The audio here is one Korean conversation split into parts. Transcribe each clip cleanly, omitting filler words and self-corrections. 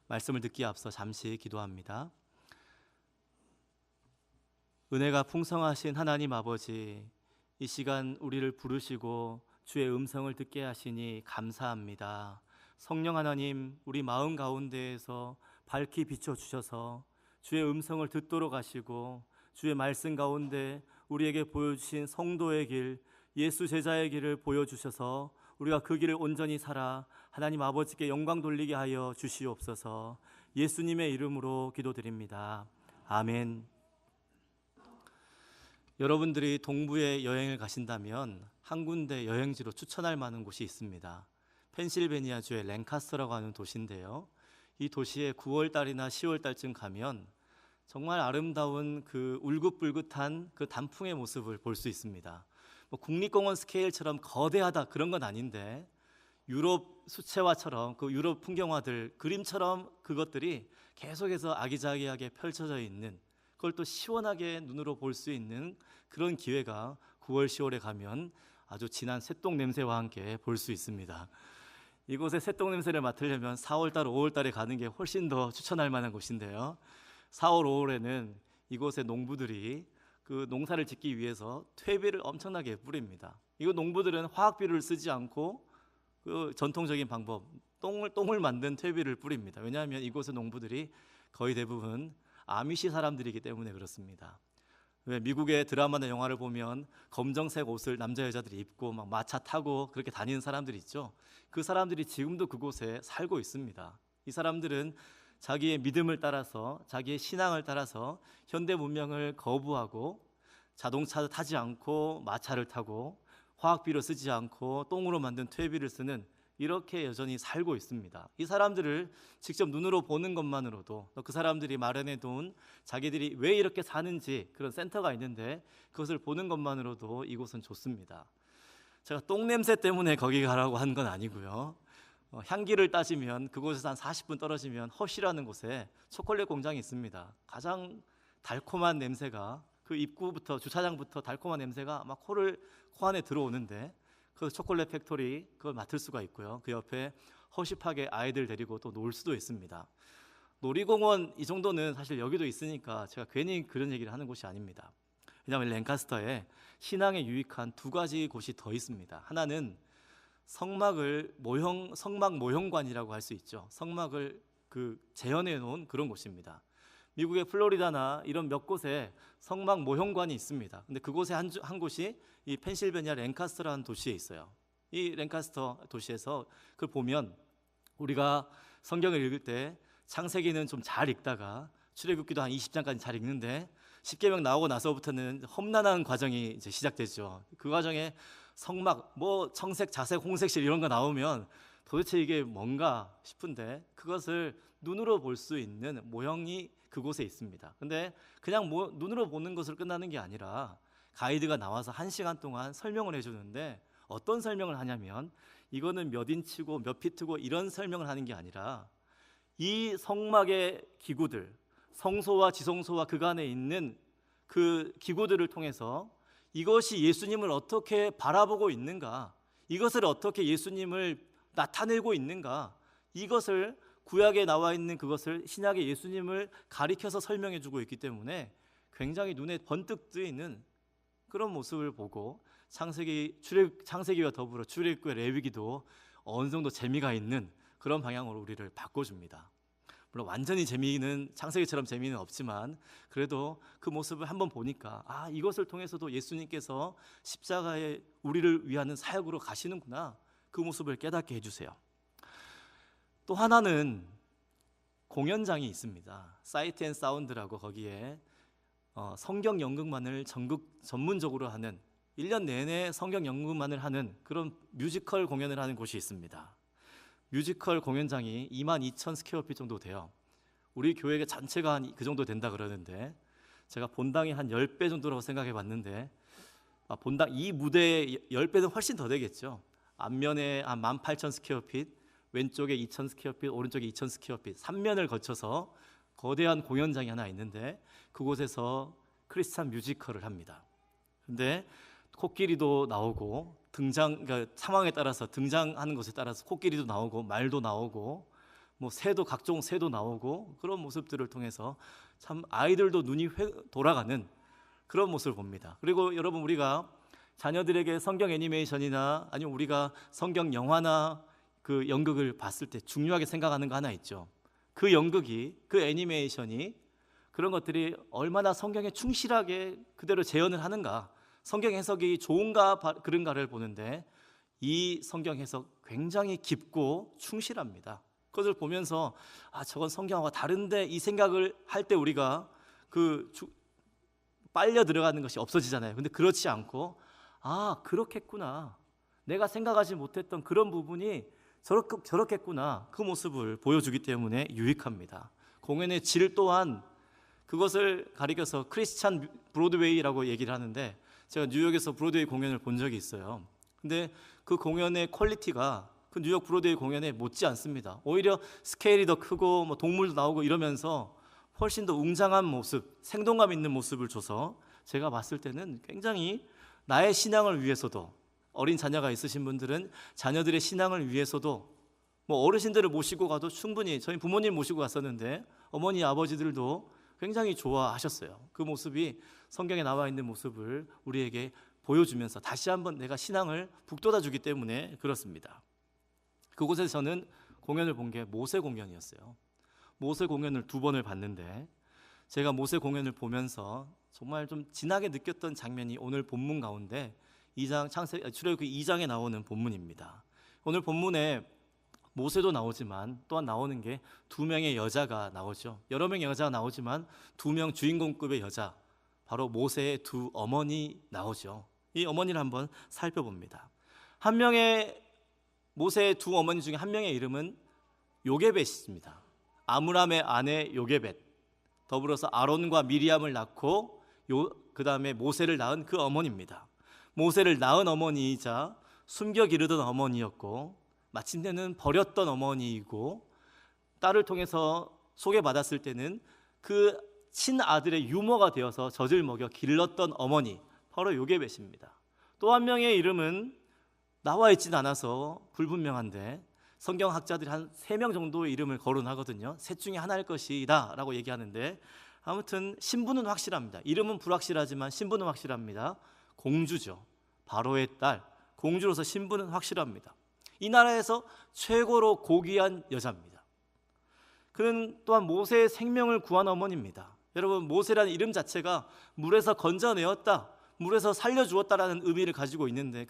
말씀을 듣기에 앞서 잠시 기도합니다. 은혜가 풍성하신 하나님 아버지, 이 시간 우리를 부르시고 주의 음성을 듣게 하시니 감사합니다. 성령 하나님, 우리 마음 가운데에서 밝히 비춰주셔서 주의 음성을 듣도록 하시고 주의 말씀 가운데 우리에게 보여주신 성도의 길, 예수 제자의 길을 보여주셔서 우리가 그 길을 온전히 살아 하나님 아버지께 영광 돌리게 하여 주시옵소서. 예수님의 이름으로 기도드립니다. 아멘. 여러분들이 동부에 여행을 가신다면 한 군데 여행지로 추천할 만한 곳이 있습니다. 펜실베니아주의 랭카스터라고 하는 도시인데요, 이 도시에 9월달이나 10월달쯤 가면 정말 아름다운 그 울긋불긋한 그 단풍의 모습을 볼 수 있습니다. 국립공원 스케일처럼 거대하다 그런 건 아닌데, 유럽 수채화처럼 그 유럽 풍경화들 그림처럼 그것들이 계속해서 아기자기하게 펼쳐져 있는, 그걸 또 시원하게 눈으로 볼 수 있는 그런 기회가 9월, 10월에 가면 아주 진한 새똥 냄새와 함께 볼 수 있습니다. 이곳에 새똥 냄새를 맡으려면 4월달, 5월달에 가는 게 훨씬 더 추천할 만한 곳인데요, 4월, 5월에는 이곳의 농부들이 그 농사를 짓기 위해서 퇴비를 엄청나게 뿌립니다. 이거 농부들은 화학비료를 쓰지 않고 그 전통적인 방법, 똥을 만든 퇴비를 뿌립니다. 왜냐하면 이곳의 농부들이 거의 대부분 아미시 사람들이기 때문에 그렇습니다. 왜 미국의 드라마나 영화를 보면 검정색 옷을 남자 여자들이 입고 막 마차 타고 그렇게 다니는 사람들이 있죠. 그 사람들이 지금도 그곳에 살고 있습니다. 이 사람들은 자기의 믿음을 따라서, 자기의 신앙을 따라서 현대 문명을 거부하고 자동차를 타지 않고 마차를 타고 화학비료 쓰지 않고 똥으로 만든 퇴비를 쓰는, 이렇게 여전히 살고 있습니다. 이 사람들을 직접 눈으로 보는 것만으로도, 또 그 사람들이 마련해 둔 자기들이 왜 이렇게 사는지 그런 센터가 있는데 그것을 보는 것만으로도 이곳은 좋습니다. 제가 똥 냄새 때문에 거기 가라고 한 건 아니고요, 향기를 따지면 그곳에서 한 40분 떨어지면 허쉬라는 곳에 초콜릿 공장이 있습니다. 가장 달콤한 냄새가, 그 입구부터 주차장부터 달콤한 냄새가 막 코 안에 들어오는데, 그 초콜릿 팩토리 그걸 맡을 수가 있고요, 그 옆에 허쉬하게 아이들 데리고 또 놀 수도 있습니다. 놀이공원 이 정도는 사실 여기도 있으니까 제가 괜히 그런 얘기를 하는 곳이 아닙니다. 왜냐하면 랭카스터에 신앙에 유익한 두 가지 곳이 더 있습니다. 하나는 성막 모형관이라고 할 수 있죠. 성막을 재현해 놓은 그런 곳입니다. 미국의 플로리다나 이런 몇 곳에 성막 모형관이 있습니다. 근데 그곳에 한 곳이 이 펜실베니아 랭카스터라는 도시에 있어요. 이 랭카스터 도시에서 그걸 보면 우리가 성경을 읽을 때 창세기는 좀 잘 읽다가 출애굽기도 한 20장까지 잘 읽는데 십계명 나오고 나서부터는 험난한 과정이 이제 시작되죠. 그 과정에 성막, 청색, 자색, 홍색실 이런 거 나오면 도대체 이게 뭔가 싶은데, 그것을 눈으로 볼 수 있는 모형이 그곳에 있습니다. 근데 그냥 눈으로 보는 것으로 끝나는 게 아니라 가이드가 나와서 1시간 동안 설명을 해주는데, 어떤 설명을 하냐면 이거는 몇 인치고 몇 피트고 이런 설명을 하는 게 아니라 이 성막의 기구들, 성소와 지성소와 그간에 있는 그 기구들을 통해서 이것이 예수님을 어떻게 바라보고 있는가, 이것을 어떻게 예수님을 나타내고 있는가, 이것을 구약에 나와 있는 그것을 신약의 예수님을 가리켜서 설명해 주고 있기 때문에 굉장히 눈에 번뜩 뜨이는 그런 모습을 보고, 창세기와 더불어 출애굽기와 레위기도 어느 정도 재미가 있는 그런 방향으로 우리를 바꿔줍니다. 물론 완전히 창세기처럼 재미는 없지만 그래도 그 모습을 한번 보니까 이것을 통해서도 예수님께서 십자가에 우리를 위하는 사역으로 가시는구나, 그 모습을 깨닫게 해주세요. 또 하나는 공연장이 있습니다. 사이트 앤 사운드라고, 거기에 성경 연극만을 전문적으로 하는, 1년 내내 성경 연극만을 하는 그런 뮤지컬 공연을 하는 곳이 있습니다. 뮤지컬 공연장이 22,000 스퀘어핏 정도 돼요. 우리 교회 전체가 한 그 정도 된다 그러는데, 제가 본당이 한 10배 정도라고 생각해 봤는데, 본당 이 무대의 10배는 훨씬 더 되겠죠. 앞면에 한 18,000 스퀘어핏, 왼쪽에 2,000 스퀘어핏, 오른쪽에 2,000 스퀘어핏, 3면을 거쳐서 거대한 공연장이 하나 있는데 그곳에서 크리스찬 뮤지컬을 합니다. 근데 코끼리도 나오고 그러니까 상황에 따라서 등장하는 것에 따라서 코끼리도 나오고 말도 나오고 뭐 새도 각종 새도 나오고 그런 모습들을 통해서 참 아이들도 눈이 돌아가는 그런 모습을 봅니다. 그리고 여러분 우리가 자녀들에게 성경 애니메이션이나 아니면 우리가 성경 영화나 그 연극을 봤을 때 중요하게 생각하는 거 하나 있죠. 그 연극이 그 애니메이션이 그런 것들이 얼마나 성경에 충실하게 그대로 재현을 하는가, 성경 해석이 좋은가 그런가를 보는데 이 성경 해석 굉장히 깊고 충실합니다. 그것을 보면서 저건 성경과 다른데 이 생각을 할 때 우리가 빨려 들어가는 것이 없어지잖아요. 근데 그렇지 않고 그렇겠구나, 내가 생각하지 못했던 그런 부분이 저렇겠구나, 그 모습을 보여주기 때문에 유익합니다. 공연의 질 또한 그것을 가리켜서 크리스찬 브로드웨이라고 얘기를 하는데, 제가 뉴욕에서 브로드웨이 공연을 본 적이 있어요. 근데 그 공연의 퀄리티가 그 뉴욕 브로드웨이 공연에 못지 않습니다. 오히려 스케일이 더 크고 뭐 동물도 나오고 이러면서 훨씬 더 웅장한 모습, 생동감 있는 모습을 줘서 제가 봤을 때는 굉장히 나의 신앙을 위해서도, 어린 자녀가 있으신 분들은 자녀들의 신앙을 위해서도, 뭐 어르신들을 모시고 가도 충분히, 저희 부모님 모시고 갔었는데 어머니 아버지들도 굉장히 좋아하셨어요. 그 모습이 성경에 나와 있는 모습을 우리에게 보여주면서 다시 한번 내가 신앙을 북돋아 주기 때문에 그렇습니다. 그곳에서 저는 공연을 본 게 모세 공연이었어요. 모세 공연을 2번을 봤는데, 제가 모세 공연을 보면서 정말 좀 진하게 느꼈던 장면이 오늘 본문 가운데 2장 출애굽기 2장에 나오는 본문입니다. 오늘 본문에 모세도 나오지만 또한 나오는 게 2명의 여자가 나오죠. 여러 명의 여자가 나오지만 2명 주인공급의 여자, 바로 모세의 2 어머니 나오죠. 이 어머니를 한번 살펴봅니다. 한 명의 모세의 2 어머니 중에 한 명의 이름은 요게벳입니다. 아므람의 아내 요게벳, 더불어서 아론과 미리암을 낳고 그 다음에 모세를 낳은 그 어머니입니다. 모세를 낳은 어머니이자 숨겨 기르던 어머니였고, 마침내는 버렸던 어머니이고, 딸을 통해서 소개받았을 때는 그 친아들의 유모가 되어서 젖을 먹여 길렀던 어머니, 바로 요게벳입니다. 또 한 명의 이름은 나와 있진 않아서 불분명한데 성경학자들이 한 3명 정도의 이름을 거론하거든요. 셋 중에 하나일 것이다 라고 얘기하는데, 아무튼 신분은 확실합니다. 이름은 불확실하지만 신분은 확실합니다. 공주죠. 바로의 딸, 공주로서 신분은 확실합니다. 이 나라에서 최고로 고귀한 여자입니다. 그는 또한 모세의 생명을 구한 어머니입니다. 여러분, 모세라는 이름 자체가 물에서 건져내었다, 물에서 살려주었다라는 의미를 가지고 있는데,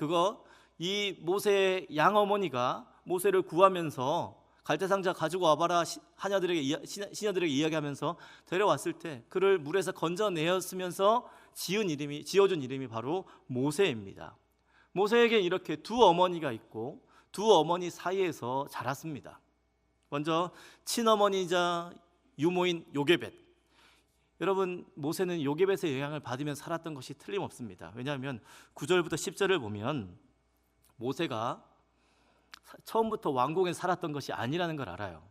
이 모세의 양어머니가 모세를 구하면서 갈대상자 가지고 와봐라 시녀들에게 이야기하면서 데려왔을 때 그를 물에서 건져내었으면서 지어준 이름이 바로 모세입니다. 모세에게 이렇게 2 어머니가 있고 2 어머니 사이에서 자랐습니다. 먼저 친어머니이자 유모인 요게벳. 여러분, 모세는 요게벳의 영향을 받으며 살았던 것이 틀림없습니다. 왜냐하면 9절부터 10절을 보면 모세가 처음부터 왕궁에 살았던 것이 아니라는 걸 알아요.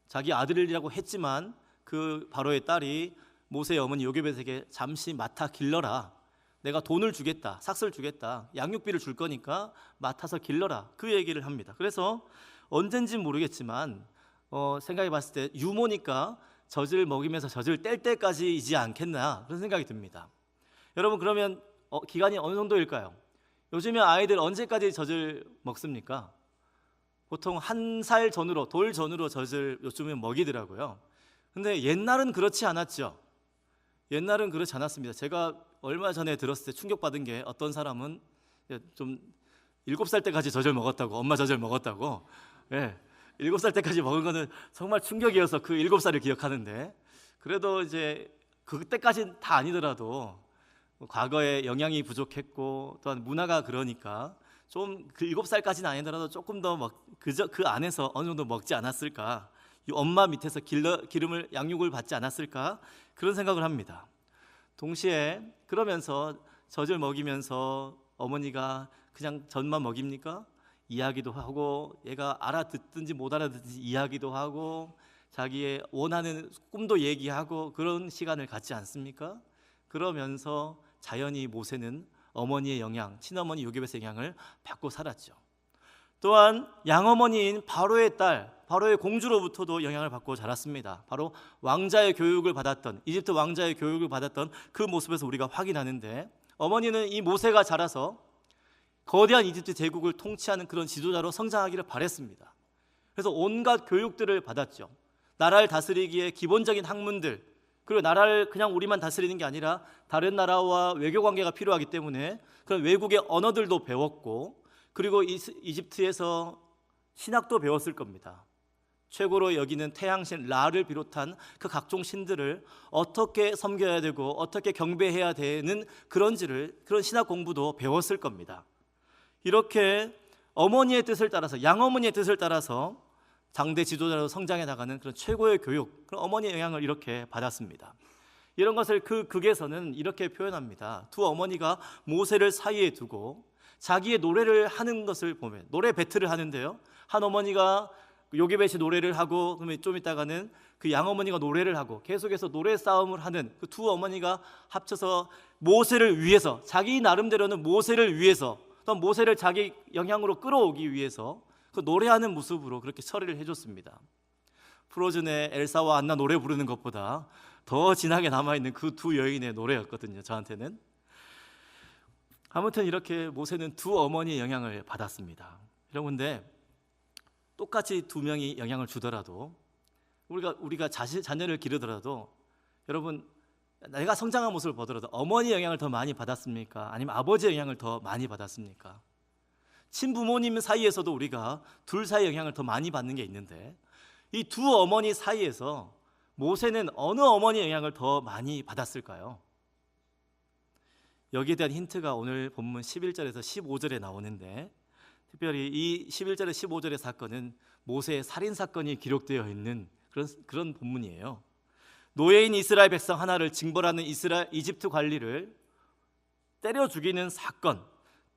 자기 아들이라고 했지만 그 바로의 딸이 모세의 어머니 요게벳에게 잠시 맡아 길러라, 내가 돈을 주겠다, 삭슬 주겠다, 양육비를 줄 거니까 맡아서 길러라, 그 얘기를 합니다. 그래서 언젠지는 모르겠지만 생각해 봤을 때 유모니까 젖을 먹이면서 젖을 뗄 때까지이지 않겠나, 그런 생각이 듭니다. 여러분, 그러면 기간이 어느 정도일까요? 요즘에 아이들 언제까지 젖을 먹습니까? 보통 1살 전후로, 돌 전후로 젖을 요즘에 먹이더라고요. 근데 옛날은 그렇지 않았죠. 옛날은 그렇지 않았습니다. 제가 얼마 전에 들었을 때 충격받은 게, 어떤 사람은 좀 7살 때까지 젖을 먹었다고, 엄마 젖을 먹었다고. 7살 때까지 먹은 거는 정말 충격이어서 그 7살을 기억하는데, 그래도 이제 그때까지는 다 아니더라도 과거에 영양이 부족했고 또한 문화가 그러니까 좀 그 7살까지는 아니더라도 조금 더 그 안에서 어느 정도 먹지 않았을까, 이 엄마 밑에서 기름을 양육을 받지 않았을까, 그런 생각을 합니다. 동시에 그러면서 젖을 먹이면서 어머니가 그냥 젖만 먹입니까? 이야기도 하고, 얘가 알아듣든지 못 알아듣든지 이야기도 하고, 자기의 원하는 꿈도 얘기하고, 그런 시간을 갖지 않습니까? 그러면서 자연히 모세는 어머니의 영향, 친어머니 요게벳의 영향을 받고 살았죠. 또한 양어머니인 바로의 딸, 바로의 공주로부터도 영향을 받고 자랐습니다. 바로 왕자의 교육을 받았던, 이집트 왕자의 교육을 받았던 그 모습에서 우리가 확인하는데, 어머니는 이 모세가 자라서 거대한 이집트 제국을 통치하는 그런 지도자로 성장하기를 바랬습니다. 그래서 온갖 교육들을 받았죠. 나라를 다스리기에 기본적인 학문들, 그리고 나라를 그냥 우리만 다스리는 게 아니라 다른 나라와 외교 관계가 필요하기 때문에 그런 외국의 언어들도 배웠고, 그리고 이집트에서 신학도 배웠을 겁니다. 최고로 여기는 태양신 라를 비롯한 그 각종 신들을 어떻게 섬겨야 되고 어떻게 경배해야 되는 그런 신학 공부도 배웠을 겁니다. 이렇게 어머니의 뜻을 따라서, 양어머니의 뜻을 따라서 장대 지도자로 성장해 나가는 그런 최고의 교육, 그런 어머니의 영향을 이렇게 받았습니다. 이런 것을 그 극에서는 이렇게 표현합니다. 두 어머니가 모세를 사이에 두고 자기의 노래를 하는 것을 보면, 노래 배틀을 하는데요, 한 어머니가 요게벳이 노래를 하고, 그러면 좀 있다가는 그 양어머니가 노래를 하고, 계속해서 노래 싸움을 하는 그 두 어머니가 합쳐서 모세를 위해서, 자기 나름대로는 모세를 위해서, 또 모세를 자기 영향으로 끌어오기 위해서 그 노래하는 모습으로 그렇게 처리를 해줬습니다. 프로즌의 엘사와 안나 노래 부르는 것보다 더 진하게 남아있는 그 두 여인의 노래였거든요, 저한테는. 아무튼 이렇게 모세는 두 어머니의 영향을 받았습니다. 여러분들, 똑같이 두 명이 영향을 주더라도, 우리가 자녀를 기르더라도, 여러분, 내가 성장한 모습을 보더라도 어머니의 영향을 더 많이 받았습니까? 아니면 아버지의 영향을 더 많이 받았습니까? 친부모님 사이에서도 우리가 둘 사이의 영향을 더 많이 받는 게 있는데, 이 두 어머니 사이에서 모세는 어느 어머니의 영향을 더 많이 받았을까요? 여기에 대한 힌트가 오늘 본문 11절에서 15절에 나오는데, 특별히 이 11절에 15절의 사건은 모세의 살인 사건이 기록되어 있는 그런 본문이에요. 노예인 이스라엘 백성 하나를 징벌하는 이집트 관리를 때려 죽이는 사건,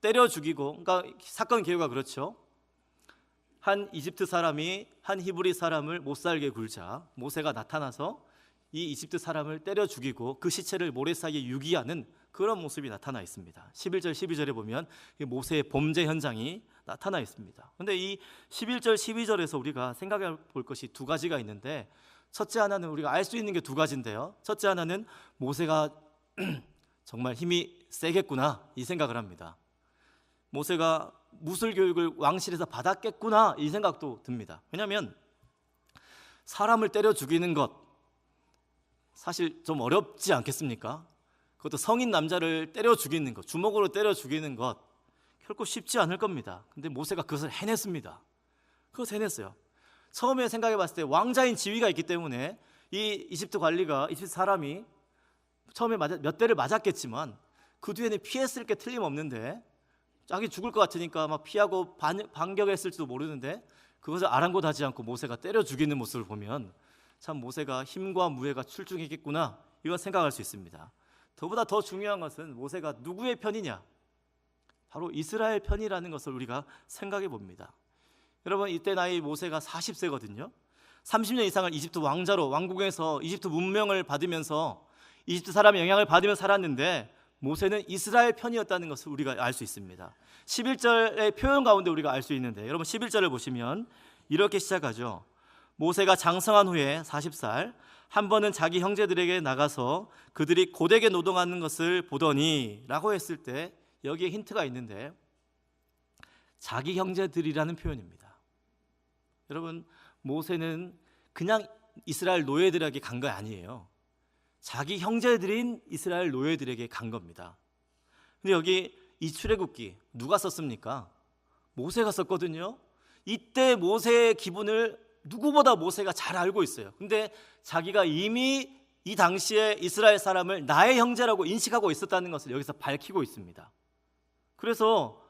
때려 죽이고, 그러니까 사건 개요가 그렇죠. 한 이집트 사람이 한 히브리 사람을 못 살게 굴자 모세가 나타나서 이 이집트 사람을 때려 죽이고 그 시체를 모래 사이에 유기하는 그런 모습이 나타나 있습니다. 11절 12절에 보면 모세의 범죄 현장이 나타나 있습니다. 그런데 이 11절 12절에서 우리가 생각해 볼 것이 두 가지가 있는데, 첫째 하나는 우리가 알 수 있는 게 두 가지인데요, 첫째 하나는 모세가 정말 힘이 세겠구나 이 생각을 합니다. 모세가 무술 교육을 왕실에서 받았겠구나 이 생각도 듭니다. 왜냐하면 사람을 때려 죽이는 것 사실 좀 어렵지 않겠습니까? 그것도 성인 남자를 때려 죽이는 것, 주먹으로 때려 죽이는 것 결코 쉽지 않을 겁니다. 근데 모세가 그것을 해냈습니다. 그것을 해냈어요. 처음에 생각해 봤을 때 왕자인 지위가 있기 때문에 이 이집트 관리가, 이집트 사람이 처음에 몇 대를 맞았겠지만 그 뒤에는 피했을 게 틀림없는데, 자기 죽을 것 같으니까 막 피하고 반격했을지도 모르는데 그것을 아랑곳하지 않고 모세가 때려 죽이는 모습을 보면 참 모세가 힘과 무예가 출중했겠구나 이건 생각할 수 있습니다. 더보다 더 중요한 것은 모세가 누구의 편이냐, 바로 이스라엘 편이라는 것을 우리가 생각해 봅니다. 여러분, 이때 나이 모세가 40세거든요 30년 이상을 이집트 왕자로 왕국에서 이집트 문명을 받으면서 이집트 사람의 영향을 받으며 살았는데, 모세는 이스라엘 편이었다는 것을 우리가 알 수 있습니다. 11절의 표현 가운데 우리가 알 수 있는데, 여러분 11절을 보시면 이렇게 시작하죠. 모세가 장성한 후에 40살 한 번은 자기 형제들에게 나가서 그들이 고되게 노동하는 것을 보더니 라고 했을 때 여기에 힌트가 있는데, 자기 형제들이라는 표현입니다. 여러분, 모세는 그냥 이스라엘 노예들에게 간 거 아니에요. 자기 형제들인 이스라엘 노예들에게 간 겁니다. 근데 여기 이 출애굽기 누가 썼습니까? 모세가 썼거든요. 이때 모세의 기분을 누구보다 모세가 잘 알고 있어요. 근데 자기가 이미 이 당시에 이스라엘 사람을 나의 형제라고 인식하고 있었다는 것을 여기서 밝히고 있습니다. 그래서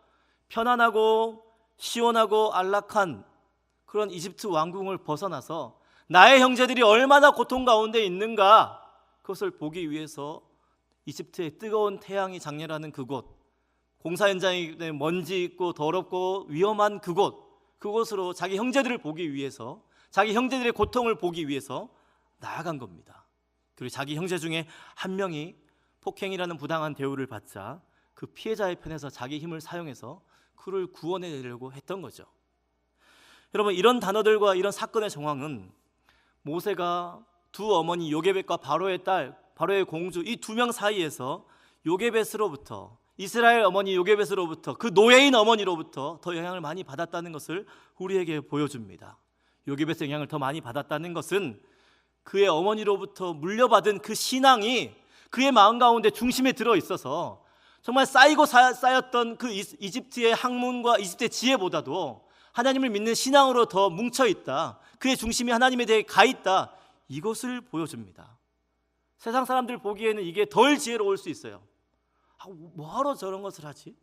편안하고 시원하고 안락한 그런 이집트 왕궁을 벗어나서 나의 형제들이 얼마나 고통 가운데 있는가, 그것을 보기 위해서 이집트의 뜨거운 태양이 장렬하는 그곳, 공사 현장이 먼지 있고 더럽고 위험한 그곳으로 자기 형제들을 보기 위해서, 자기 형제들의 고통을 보기 위해서 나아간 겁니다. 그리고 자기 형제 중에 한 명이 폭행이라는 부당한 대우를 받자 그 피해자의 편에서 자기 힘을 사용해서 그를 구원해내려고 했던 거죠. 여러분, 이런 단어들과 이런 사건의 정황은 모세가 두 어머니 요게벳과 바로의 딸, 바로의 공주 이 두 명 사이에서 요게벳으로부터, 이스라엘 어머니 요게벳으로부터, 그 노예인 어머니로부터 더 영향을 많이 받았다는 것을 우리에게 보여줍니다. 요게벳의 영향을 더 많이 받았다는 것은 그의 어머니로부터 물려받은 그 신앙이 그의 마음 가운데 중심에 들어 있어서 정말 쌓이고 쌓였던 그 이집트의 학문과 이집트의 지혜보다도 하나님을 믿는 신앙으로 더 뭉쳐 있다, 그의 중심이 하나님에 대해 가 있다, 이것을 보여줍니다. 세상 사람들 보기에는 이게 덜 지혜로울 수 있어요. 뭐하러 저런 것을 하지?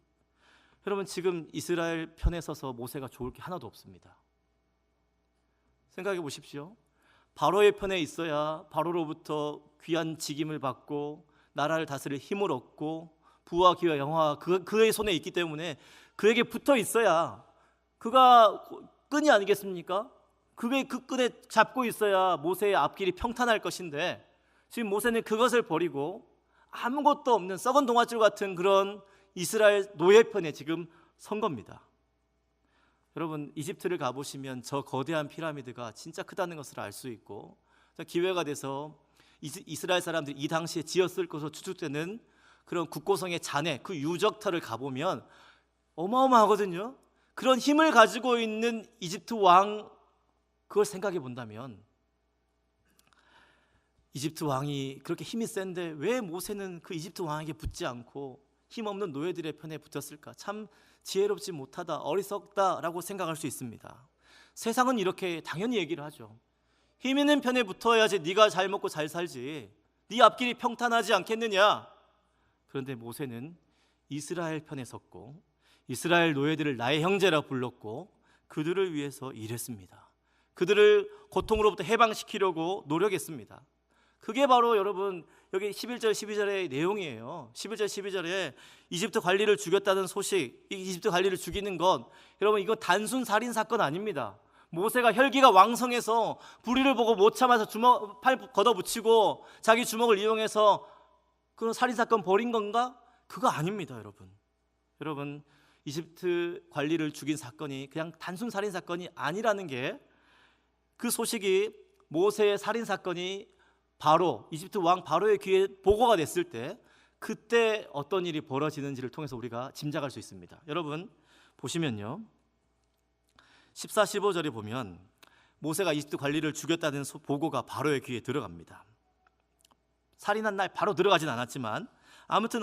여러분, 지금 이스라엘 편에 서서 모세가 좋을 게 하나도 없습니다. 생각해 보십시오. 바로의 편에 있어야 바로로부터 귀한 직임을 받고 나라를 다스릴 힘을 얻고 부와 기와 영화가 그의 손에 있기 때문에 그에게 붙어 있어야, 그가 끈이 아니겠습니까? 그게 그 끈에 잡고 있어야 모세의 앞길이 평탄할 것인데, 지금 모세는 그것을 버리고 아무것도 없는 썩은 동아줄 같은 그런 이스라엘 노예 편에 지금 선 겁니다. 여러분, 이집트를 가보시면 저 거대한 피라미드가 진짜 크다는 것을 알 수 있고, 기회가 돼서 이스라엘 사람들이 이 당시에 지었을 것으로 추측되는 그런 국고성의 잔해, 그 유적터를 가보면 어마어마하거든요. 그런 힘을 가지고 있는 이집트 왕, 그걸 생각해 본다면 이집트 왕이 그렇게 힘이 센데 왜 모세는 그 이집트 왕에게 붙지 않고 힘없는 노예들의 편에 붙었을까? 참 지혜롭지 못하다, 어리석다라고 생각할 수 있습니다. 세상은 이렇게 당연히 얘기를 하죠. 힘 있는 편에 붙어야지 네가 잘 먹고 잘 살지, 네 앞길이 평탄하지 않겠느냐. 그런데 모세는 이스라엘 편에 섰고 이스라엘 노예들을 나의 형제라 불렀고 그들을 위해서 일했습니다. 그들을 고통으로부터 해방시키려고 노력했습니다. 그게 바로 여러분 여기 11절 12절의 내용이에요. 11절 12절에 이집트 관리를 죽였다는 소식, 이집트 관리를 죽이는 것, 여러분 이거 단순 살인 사건 아닙니다. 모세가 혈기가 왕성해서 불의를 보고 못 참아서 팔 걷어붙이고 자기 주먹을 이용해서 그런 살인 사건 벌인 건가? 그거 아닙니다, 여러분. 여러분, 이집트 관리를 죽인 사건이 그냥 단순 살인 사건이 아니라는 게, 그 소식이 모세의 살인 사건이 바로 이집트 왕 바로의 귀에 보고가 됐을 때 그때 어떤 일이 벌어지는지를 통해서 우리가 짐작할 수 있습니다. 여러분 보시면요, 14, 15절에 보면 모세가 이집트 관리를 죽였다는 보고가 바로의 귀에 들어갑니다. 살인한 날 바로 들어가진 않았지만 아무튼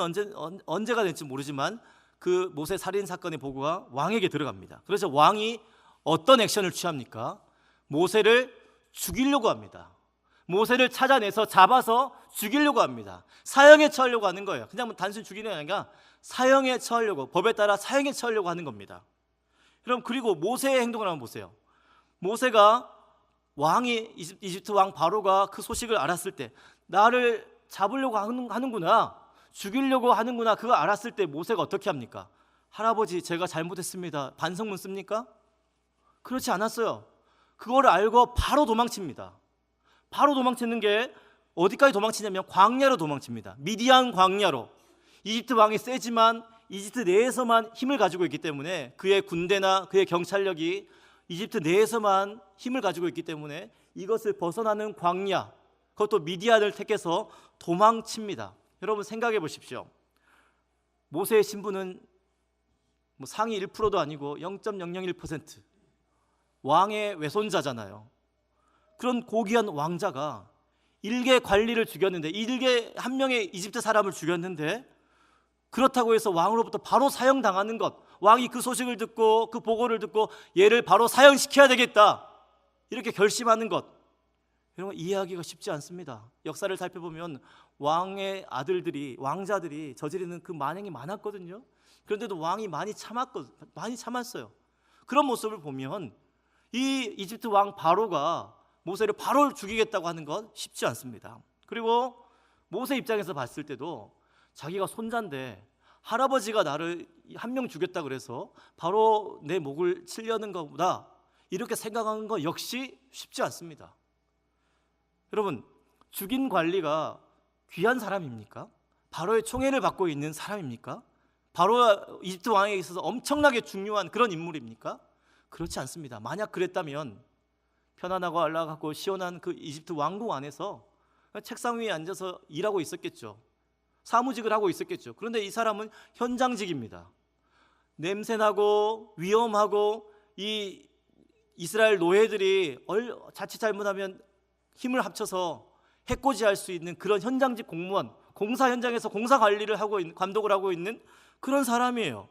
언제가 될지 모르지만 그 모세 살인 사건의 보고가 왕에게 들어갑니다. 그래서 왕이 어떤 액션을 취합니까? 모세를 죽이려고 합니다. 모세를 찾아내서 잡아서 죽이려고 합니다. 사형에 처하려고 하는 거예요. 그냥 단순히 죽이는 게 아니라 사형에 처하려고, 법에 따라 사형에 처하려고 하는 겁니다. 그럼 그리고 모세의 행동을 한번 보세요. 모세가 왕이 이집트 왕 바로가 그 소식을 알았을 때 나를 잡으려고 하는구나, 죽이려고 하는구나, 그거 알았을 때 모세가 어떻게 합니까? 할아버지 제가 잘못했습니다, 반성문 씁니까? 그렇지 않았어요. 그거를 알고 바로 도망칩니다. 바로 도망치는 게 어디까지 도망치냐면 광야로 도망칩니다. 미디안 광야로. 이집트 왕이 세지만 이집트 내에서만 힘을 가지고 있기 때문에, 그의 군대나 그의 경찰력이 이집트 내에서만 힘을 가지고 있기 때문에 이것을 벗어나는 광야, 그것도 미디안을 택해서 도망칩니다. 여러분 생각해 보십시오. 모세의 신분은 상위 1%도 아니고 0.001%, 왕의 외손자잖아요. 그런 고귀한 왕자가 일개 관리를 죽였는데, 일개 한 명의 이집트 사람을 죽였는데, 그렇다고 해서 왕으로부터 바로 사형당하는 것, 왕이 그 소식을 듣고 그 보고를 듣고 얘를 바로 사형시켜야 되겠다 이렇게 결심하는 것, 이런 거 이해하기가 쉽지 않습니다. 역사를 살펴보면 왕의 아들들이, 왕자들이 저지르는 그 만행이 많았거든요. 그런데도 왕이 많이 참았어요. 그런 모습을 보면 이 이집트 왕 바로가 모세를 바로 죽이겠다고 하는 건 쉽지 않습니다. 그리고 모세 입장에서 봤을 때도 자기가 손자인데 할아버지가 나를 한 명 죽였다 그래서 바로 내 목을 치려는 것보다 이렇게 생각하는 거 역시 쉽지 않습니다. 여러분, 죽인 관리가 귀한 사람입니까? 바로의 총애를 받고 있는 사람입니까? 바로 이집트 왕에게 있어서 엄청나게 중요한 그런 인물입니까? 그렇지 않습니다. 만약 그랬다면 편안하고 안락하고 시원한 그 이집트 왕궁 안에서 책상 위에 앉아서 일하고 있었겠죠. 사무직을 하고 있었겠죠. 그런데 이 사람은 현장직입니다. 냄새나고 위험하고 이 이스라엘 노예들이 자칫 잘못하면 힘을 합쳐서 해코지할 수 있는 그런 현장직 공무원, 공사 현장에서 공사 관리를 하고 감독을 하고 있는 그런 사람이에요.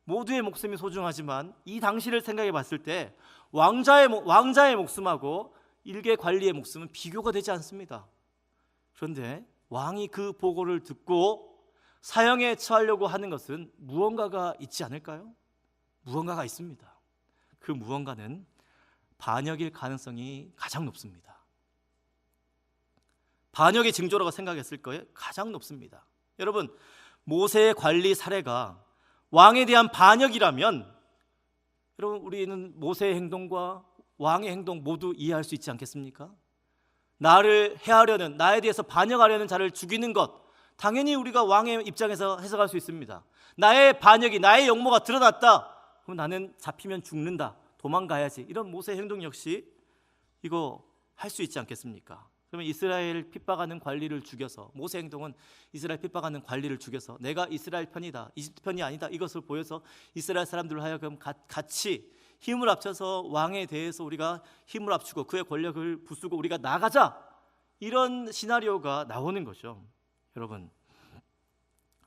모두의 목숨이 소중하지만 이 당시를 생각해 봤을 때 왕자의 목숨하고 일개 관리의 목숨은 비교가 되지 않습니다. 그런데 왕이 그 보고를 듣고 사형에 처하려고 하는 것은 무언가가 있지 않을까요? 무언가가 있습니다. 그 무언가는 반역일 가능성이 가장 높습니다. 반역의 징조라고 생각했을 거예요. 가장 높습니다. 여러분, 모세의 관리 사례가 왕에 대한 반역이라면 여러분, 우리는 모세의 행동과 왕의 행동 모두 이해할 수 있지 않겠습니까? 나를 해하려는, 나에 대해서 반역하려는 자를 죽이는 것, 당연히 우리가 왕의 입장에서 해석할 수 있습니다. 나의 반역이, 나의 역모가 드러났다. 그럼 나는 잡히면 죽는다, 도망가야지. 이런 모세의 행동 역시 이거 할 수 있지 않겠습니까? 그러면 이스라엘 핍박하는 관리를 죽여서, 모세 행동은 이스라엘 핍박하는 관리를 죽여서 내가 이스라엘 편이다, 이집트 편이 아니다, 이것을 보여서 이스라엘 사람들로 하여금 같이 힘을 합쳐서 왕에 대해서 우리가 힘을 합치고 그의 권력을 부수고 우리가 나가자, 이런 시나리오가 나오는 거죠. 여러분,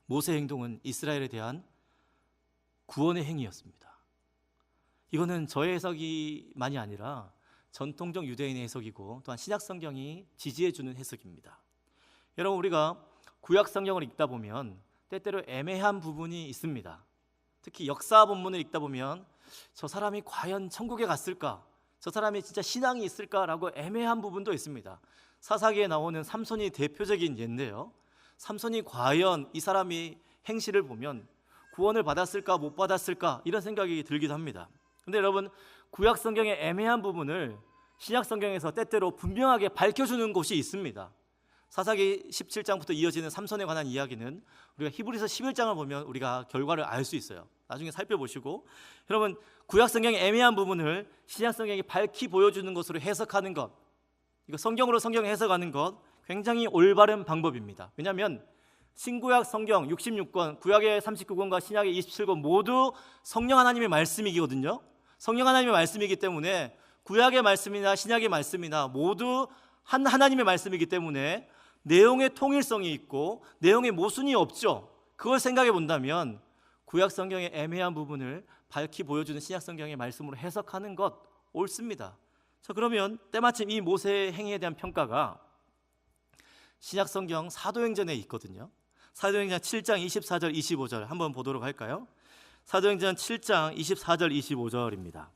모세 행동은 이스라엘에 대한 구원의 행위였습니다. 이거는 저의 해석이만이 아니라 전통적 유대인의 해석이고 또한 신약 성경이 지지해 주는 해석입니다. 여러분, 우리가 구약 성경을 읽다 보면 때때로 애매한 부분이 있습니다. 특히 역사 본문을 읽다 보면 저 사람이 과연 천국에 갔을까? 저 사람이 진짜 신앙이 있을까라고 애매한 부분도 있습니다. 사사기에 나오는 삼손이 대표적인 예인데요. 삼손이 과연 이 사람이 행실을 보면 구원을 받았을까 못 받았을까 이런 생각이 들기도 합니다. 근데 여러분, 구약 성경의 애매한 부분을 신약 성경에서 때때로 분명하게 밝혀주는 곳이 있습니다. 사사기 17장부터 이어지는 삼손에 관한 이야기는 우리가 히브리서 11장을 보면 우리가 결과를 알 수 있어요. 나중에 살펴보시고, 여러분, 구약 성경의 애매한 부분을 신약 성경이 밝히 보여주는 것으로 해석하는 것, 이거 성경으로 성경 해석하는 것 굉장히 올바른 방법입니다. 왜냐하면 신구약 성경 66권, 구약의 39권과 신약의 27권 모두 성령 하나님의 말씀이거든요. 성령 하나님의 말씀이기 때문에 구약의 말씀이나 신약의 말씀이나 모두 한 하나님의 말씀이기 때문에 내용의 통일성이 있고 내용의 모순이 없죠. 그걸 생각해 본다면 구약 성경의 애매한 부분을 밝히 보여주는 신약 성경의 말씀으로 해석하는 것 옳습니다. 자, 그러면 때마침 이 모세의 행위에 대한 평가가 신약 성경 사도행전에 있거든요. 사도행전 7장 24절 25절 한번 보도록 할까요? 사도행전 7장 24절 25절입니다.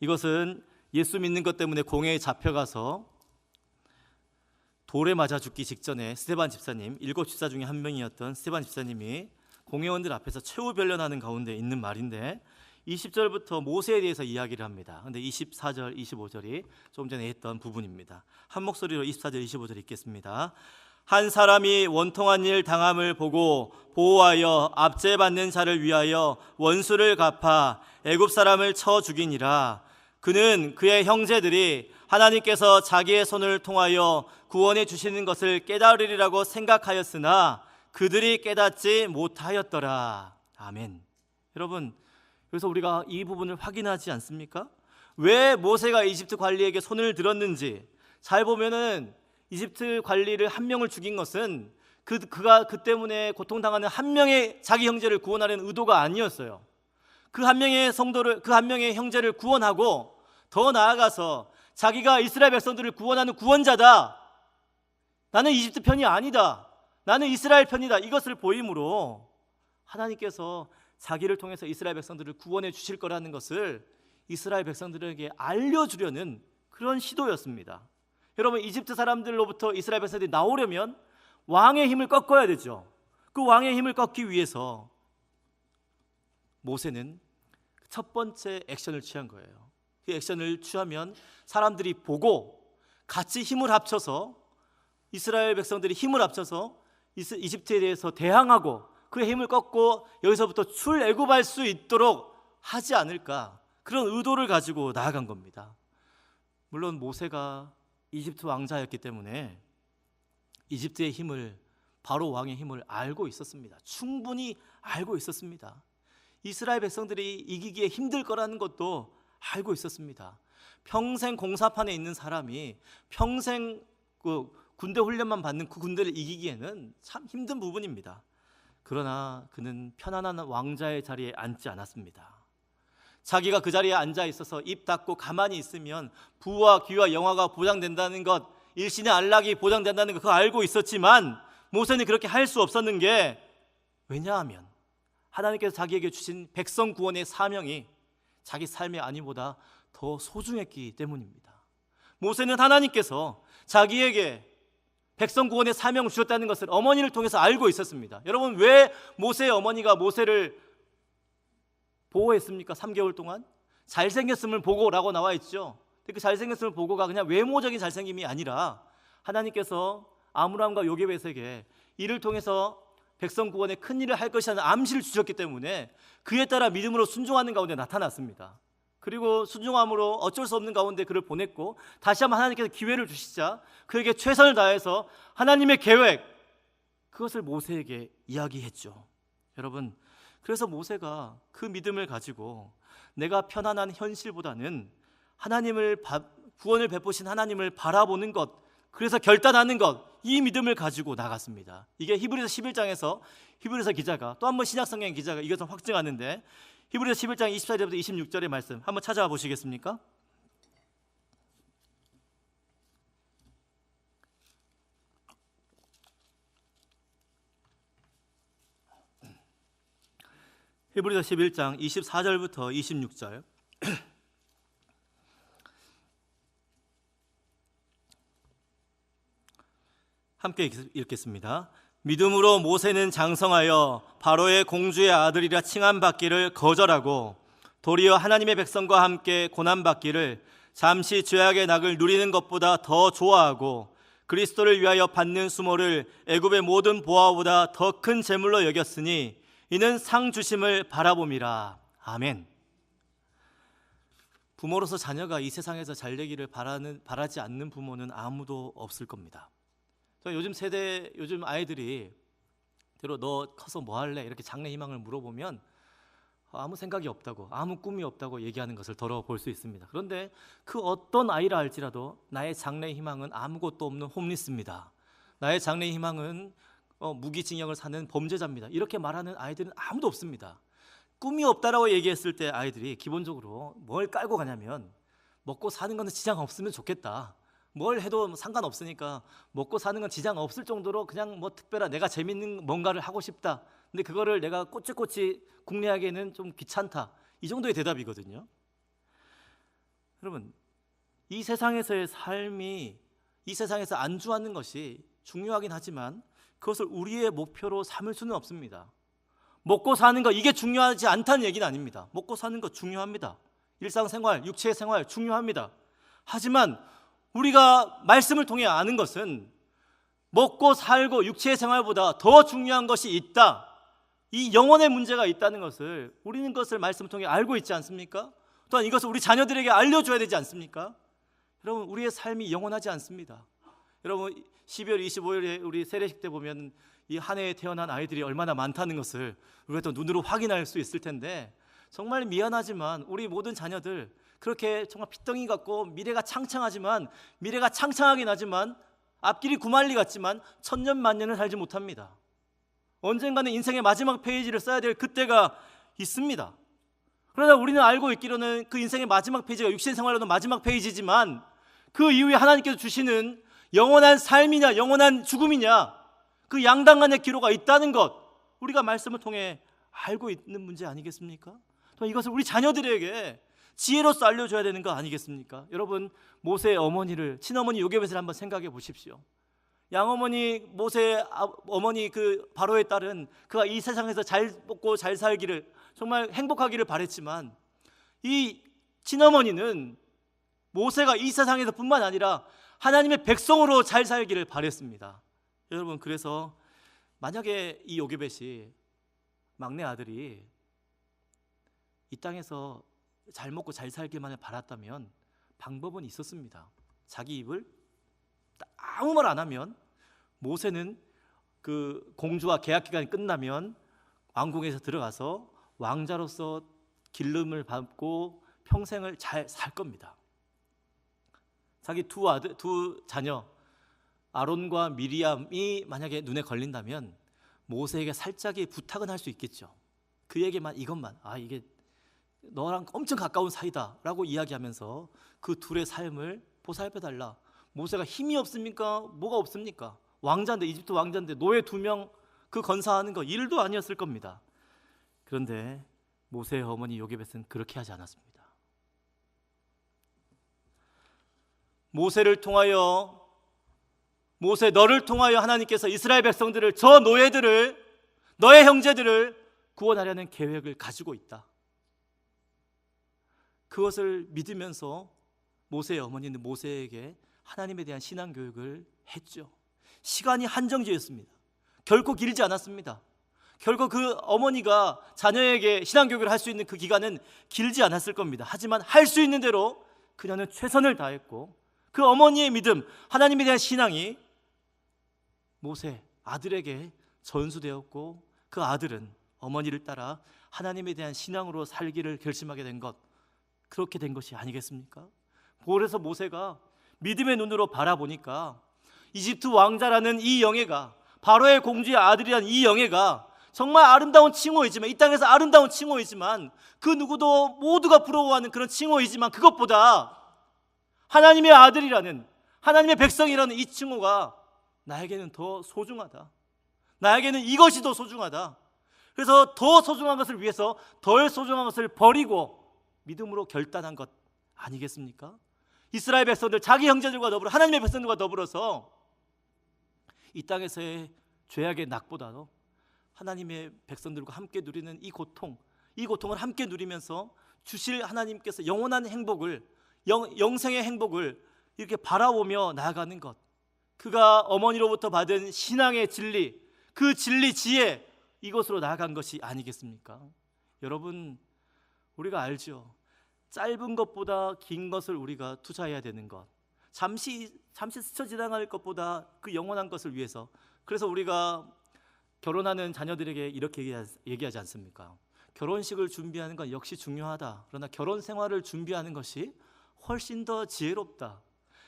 이것은 예수 믿는 것 때문에 공회에 잡혀가서 돌에 맞아 죽기 직전에 스데반 집사님, 7 집사 중에 한 명이었던 스데반 집사님이 공회원들 앞에서 최후 변론하는 가운데 있는 말인데 20절부터 모세에 대해서 이야기를 합니다. 근데 24절, 25절이 좀 전에 했던 부분입니다. 한 목소리로 24절, 25절 읽겠습니다. 한 사람이 원통한 일 당함을 보고 보호하여 압제받는 자를 위하여 원수를 갚아 애굽 사람을 쳐 죽이니라. 그는 그의 형제들이 하나님께서 자기의 손을 통하여 구원해 주시는 것을 깨달으리라고 생각하였으나 그들이 깨닫지 못하였더라. 아멘. 여러분, 그래서 우리가 이 부분을 확인하지 않습니까? 왜 모세가 이집트 관리에게 손을 들었는지 잘 보면은 이집트 관리를 한 명을 죽인 것은 그가 그 때문에 고통당하는 한 명의 자기 형제를 구원하려는 의도가 아니었어요. 그 한 명의 성도를, 그 한 명의 형제를 구원하고 더 나아가서 자기가 이스라엘 백성들을 구원하는 구원자다, 나는 이집트 편이 아니다, 나는 이스라엘 편이다, 이것을 보임으로 하나님께서 자기를 통해서 이스라엘 백성들을 구원해 주실 거라는 것을 이스라엘 백성들에게 알려주려는 그런 시도였습니다. 여러분, 이집트 사람들로부터 이스라엘 백성들이 나오려면 왕의 힘을 꺾어야 되죠. 그 왕의 힘을 꺾기 위해서 모세는 첫 번째 액션을 취한 거예요. 그 액션을 취하면 사람들이 보고 같이 힘을 합쳐서, 이스라엘 백성들이 힘을 합쳐서 이집트에 대해서 대항하고 그의 힘을 꺾고 여기서부터 출애굽할 수 있도록 하지 않을까, 그런 의도를 가지고 나아간 겁니다. 물론 모세가 이집트 왕자였기 때문에 이집트의 힘을, 바로 왕의 힘을 알고 있었습니다. 충분히 알고 있었습니다. 이스라엘 백성들이 이기기에 힘들 거라는 것도 알고 있었습니다. 평생 공사판에 있는 사람이 평생 군대 훈련만 받는 그 군대를 이기기에는 참 힘든 부분입니다. 그러나 그는 편안한 왕자의 자리에 앉지 않았습니다. 자기가 그 자리에 앉아 있어서 입 닫고 가만히 있으면 부와 귀와 영화가 보장된다는 것, 일신의 안락이 보장된다는 것, 그거 알고 있었지만 모세는 그렇게 할 수 없었는 게, 왜냐하면 하나님께서 자기에게 주신 백성 구원의 사명이 자기 삶의 안위보다 더 소중했기 때문입니다. 모세는 하나님께서 자기에게 백성 구원의 사명을 주셨다는 것을 어머니를 통해서 알고 있었습니다. 여러분, 왜 모세의 어머니가 모세를 보호했습니까? 3개월 동안 잘생겼음을 보고라고 나와 있죠. 그 잘생겼음을 보고가 그냥 외모적인 잘생김이 아니라 하나님께서 아므람과 요게벳에게 이를 통해서 백성 구원에 큰 일을 할 것이라는 암시를 주셨기 때문에 그에 따라 믿음으로 순종하는 가운데 나타났습니다. 그리고 순종함으로 어쩔 수 없는 가운데 그를 보냈고, 다시 한번 하나님께서 기회를 주시자 그에게 최선을 다해서 하나님의 계획, 그것을 모세에게 이야기했죠. 여러분, 그래서 모세가 그 믿음을 가지고 내가 편안한 현실보다는 구원을 베푸신 하나님을 바라보는 것, 그래서 결단하는 것, 이 믿음을 가지고 나갔습니다. 이게 히브리서 11장에서 히브리서 기자가, 또 한 번 신약성경 기자가 이것을 확증하는데, 히브리서 11장 24절부터 26절의 말씀 한번 찾아와 보시겠습니까? 히브리서 11장 24절부터 26절 함께 읽겠습니다. 믿음으로 모세는 장성하여 바로의 공주의 아들이라 칭함받기를 거절하고 도리어 하나님의 백성과 함께 고난받기를 잠시 죄악의 낙을 누리는 것보다 더 좋아하고 그리스도를 위하여 받는 수모를 애굽의 모든 보화보다 더 큰 재물로 여겼으니 이는 상 주심을 바라봄이라. 아멘. 부모로서 자녀가 이 세상에서 잘 되기를 바라지 않는 부모는 아무도 없을 겁니다. 요즘 세대, 요즘 아이들이 대로 너 커서 뭐 할래? 이렇게 장래 희망을 물어보면 아무 생각이 없다고, 아무 꿈이 없다고 얘기하는 것을 들어볼 수 있습니다. 그런데 그 어떤 아이라 할지라도 나의 장래 희망은 아무것도 없는 홈리스입니다. 나의 장래 희망은 무기징역을 사는 범죄자입니다. 이렇게 말하는 아이들은 아무도 없습니다. 꿈이 없다라고 얘기했을 때 아이들이 기본적으로 뭘 깔고 가냐면, 먹고 사는 건 지장 없으면 좋겠다. 뭘 해도 상관없으니까 먹고 사는 건 지장 없을 정도로 그냥 뭐 특별한 내가 재밌는 뭔가를 하고 싶다. 근데 그거를 내가 꼬치꼬치 궁리하기에는 좀 귀찮다. 이 정도의 대답이거든요. 여러분, 이 세상에서의 삶이, 이 세상에서 안주하는 것이 중요하긴 하지만 그것을 우리의 목표로 삼을 수는 없습니다. 먹고 사는 거, 이게 중요하지 않다는 얘기는 아닙니다. 먹고 사는 거 중요합니다. 일상생활, 육체의 생활 중요합니다. 하지만 우리가 말씀을 통해 아는 것은 먹고 살고 육체의 생활보다 더 중요한 것이 있다, 이 영혼의 문제가 있다는 것을 우리는 그것을 말씀을 통해 알고 있지 않습니까? 또한 이것을 우리 자녀들에게 알려줘야 되지 않습니까? 여러분, 우리의 삶이 영원하지 않습니다. 여러분, 12월 25일에 우리 세례식 때 보면 이 한 해에 태어난 아이들이 얼마나 많다는 것을 우리가 또 눈으로 확인할 수 있을 텐데, 정말 미안하지만 우리 모든 자녀들 그렇게 정말 핏덩이 같고 미래가 창창하긴 하지만 앞길이 구말리 같지만 천년만년을 살지 못합니다. 언젠가는 인생의 마지막 페이지를 써야 될 그때가 있습니다. 그러나 우리는 알고 있기로는 그 인생의 마지막 페이지가 육신 생활로는 마지막 페이지지만 그 이후에 하나님께서 주시는 영원한 삶이냐 영원한 죽음이냐, 그 양당간의 기로가 있다는 것, 우리가 말씀을 통해 알고 있는 문제 아니겠습니까? 또 이것을 우리 자녀들에게 지혜로서 알려줘야 되는 거 아니겠습니까? 여러분, 모세의 어머니를, 친어머니 요게벳을 한번 생각해 보십시오. 양어머니, 모세의 어머니 그 바로의 딸은 그가 이 세상에서 잘 먹고 잘 살기를, 정말 행복하기를 바랬지만 이 친어머니는 모세가 이 세상에서 뿐만 아니라 하나님의 백성으로 잘 살기를 바랬습니다. 여러분, 그래서 만약에 이 요게벳이, 막내 아들이 이 땅에서 잘 먹고 잘 살기만을 바랐다면 방법은 있었습니다. 자기 입을 아무 말 안 하면, 모세는 그 공주와 계약 기간이 끝나면 왕궁에서 들어가서 왕자로서 기름을 받고 평생을 잘 살 겁니다. 자기 두 자녀 아론과 미리암이 만약에 눈에 걸린다면 모세에게 살짝의 부탁은 할 수 있겠죠. 그에게만 이것만, 이게 너랑 엄청 가까운 사이다 라고 이야기하면서 그 둘의 삶을 보살펴달라. 모세가 힘이 없습니까? 뭐가 없습니까? 왕자인데, 이집트 왕자인데 노예 2명 그 건사하는 거 일도 아니었을 겁니다. 그런데 모세의 어머니 요게벳은 그렇게 하지 않았습니다. 모세 너를 통하여 하나님께서 이스라엘 백성들을, 저 노예들을, 너의 형제들을 구원하려는 계획을 가지고 있다. 그것을 믿으면서 모세의 어머니는 모세에게 하나님에 대한 신앙 교육을 했죠. 시간이 한정지었습니다. 결코 길지 않았습니다. 결코 그 어머니가 자녀에게 신앙 교육을 할 수 있는 그 기간은 길지 않았을 겁니다. 하지만 할 수 있는 대로 그녀는 최선을 다했고, 그 어머니의 믿음, 하나님에 대한 신앙이 모세 아들에게 전수되었고, 그 아들은 어머니를 따라 하나님에 대한 신앙으로 살기를 결심하게 된 것, 그렇게 된 것이 아니겠습니까? 그래서 모세가 믿음의 눈으로 바라보니까 이집트 왕자라는 이 영예가, 바로의 공주의 아들이라는 이 영예가 정말 아름다운 칭호이지만, 이 땅에서 아름다운 칭호이지만, 그 누구도 모두가 부러워하는 그런 칭호이지만, 그것보다 하나님의 아들이라는, 하나님의 백성이라는 이 칭호가 나에게는 더 소중하다. 나에게는 이것이 더 소중하다. 그래서 더 소중한 것을 위해서 덜 소중한 것을 버리고 믿음으로 결단한 것 아니겠습니까? 이스라엘 백성들, 자기 형제들과 더불어, 하나님의 백성들과 더불어서 이 땅에서의 죄악의 낙보다도 하나님의 백성들과 함께 누리는 이 고통을 함께 누리면서 주실 하나님께서 영원한 행복을, 영생의 행복을 이렇게 바라보며 나아가는 것, 그가 어머니로부터 받은 신앙의 진리, 그 진리 지혜, 이것으로 나아간 것이 아니겠습니까? 여러분, 우리가 알죠. 짧은 것보다 긴 것을 우리가 투자해야 되는 것, 잠시 스쳐 지나갈 것보다 그 영원한 것을 위해서. 그래서 우리가 결혼하는 자녀들에게 이렇게 얘기하지 않습니까? 결혼식을 준비하는 건 역시 중요하다. 그러나 결혼 생활을 준비하는 것이 훨씬 더 지혜롭다.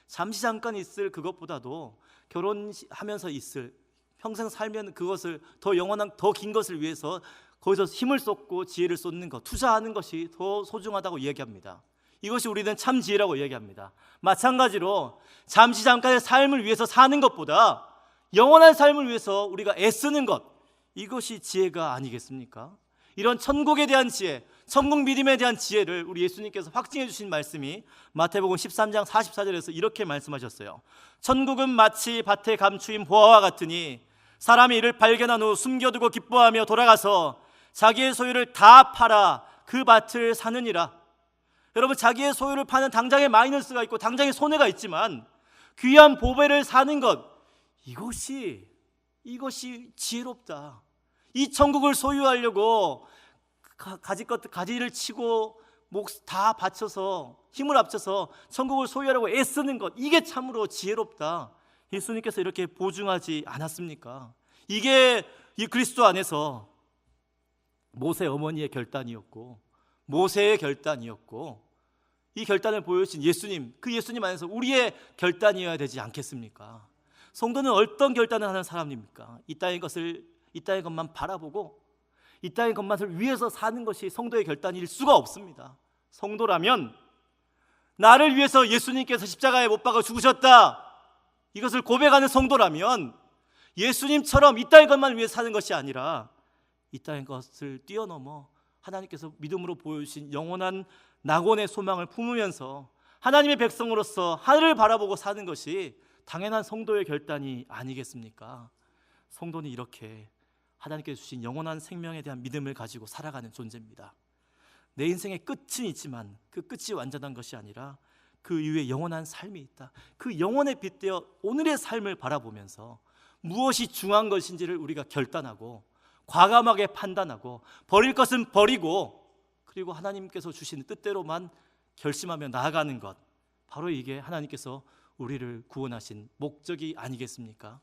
잠깐 있을 그것보다도 결혼하면서 있을, 평생 살면 그것을 더 영원한, 더 긴 것을 위해서 거기서 힘을 쏟고 지혜를 쏟는 것, 투자하는 것이 더 소중하다고 이야기합니다. 이것이 우리는 참 지혜라고 이야기합니다. 마찬가지로 잠깐의 삶을 위해서 사는 것보다 영원한 삶을 위해서 우리가 애쓰는 것, 이것이 지혜가 아니겠습니까? 이런 천국에 대한 지혜, 천국 믿음에 대한 지혜를 우리 예수님께서 확증해 주신 말씀이 마태복음 13장 44절에서 이렇게 말씀하셨어요. 천국은 마치 밭에 감추인 보화와 같으니 사람이 이를 발견한 후 숨겨두고 기뻐하며 돌아가서 자기의 소유를 다 팔아 그 밭을 사느니라. 여러분, 자기의 소유를 파는 당장의 마이너스가 있고 당장의 손해가 있지만 귀한 보배를 사는 것, 이것이 지혜롭다. 이 천국을 소유하려고 가지를 치고 목 다 바쳐서 힘을 합쳐서 천국을 소유하려고 애쓰는 것, 이게 참으로 지혜롭다. 예수님께서 이렇게 보증하지 않았습니까? 이게 이 그리스도 안에서 모세 어머니의 결단이었고, 모세의 결단이었고, 이 결단을 보여주신 예수님, 그 예수님 안에서 우리의 결단이어야 되지 않겠습니까? 성도는 어떤 결단을 하는 사람입니까? 이 땅의 것만 바라보고 이 땅의 것만을 위해서 사는 것이 성도의 결단일 수가 없습니다. 성도라면 나를 위해서 예수님께서 십자가에 못 박아 죽으셨다, 이것을 고백하는 성도라면 예수님처럼 이 땅의 것만 위해 사는 것이 아니라 이 땅의 것을 뛰어넘어 하나님께서 믿음으로 보여주신 영원한 낙원의 소망을 품으면서 하나님의 백성으로서 하늘을 바라보고 사는 것이 당연한 성도의 결단이 아니겠습니까? 성도는 이렇게 하나님께서 주신 영원한 생명에 대한 믿음을 가지고 살아가는 존재입니다. 내 인생의 끝은 있지만 그 끝이 완전한 것이 아니라 그 이후에 영원한 삶이 있다. 그 영혼에 빗대어 오늘의 삶을 바라보면서 무엇이 중요한 것인지를 우리가 결단하고 과감하게 판단하고 버릴 것은 버리고 그리고 하나님께서 주신 뜻대로만 결심하며 나아가는 것, 바로 이게 하나님께서 우리를 구원하신 목적이 아니겠습니까?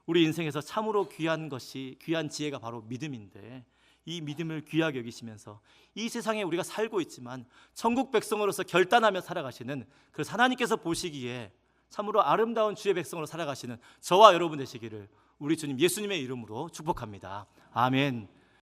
우리 인생에서 참으로 귀한 것이, 귀한 지혜가 바로 믿음인데, 이 믿음을 귀하게 여기시면서 이 세상에 우리가 살고 있지만 천국 백성으로서 결단하며 살아가시는, 그래서 하나님께서 보시기에 참으로 아름다운 주의 백성으로 살아가시는 저와 여러분 되시기를 우리 주님 예수님의 이름으로 축복합니다. 아멘.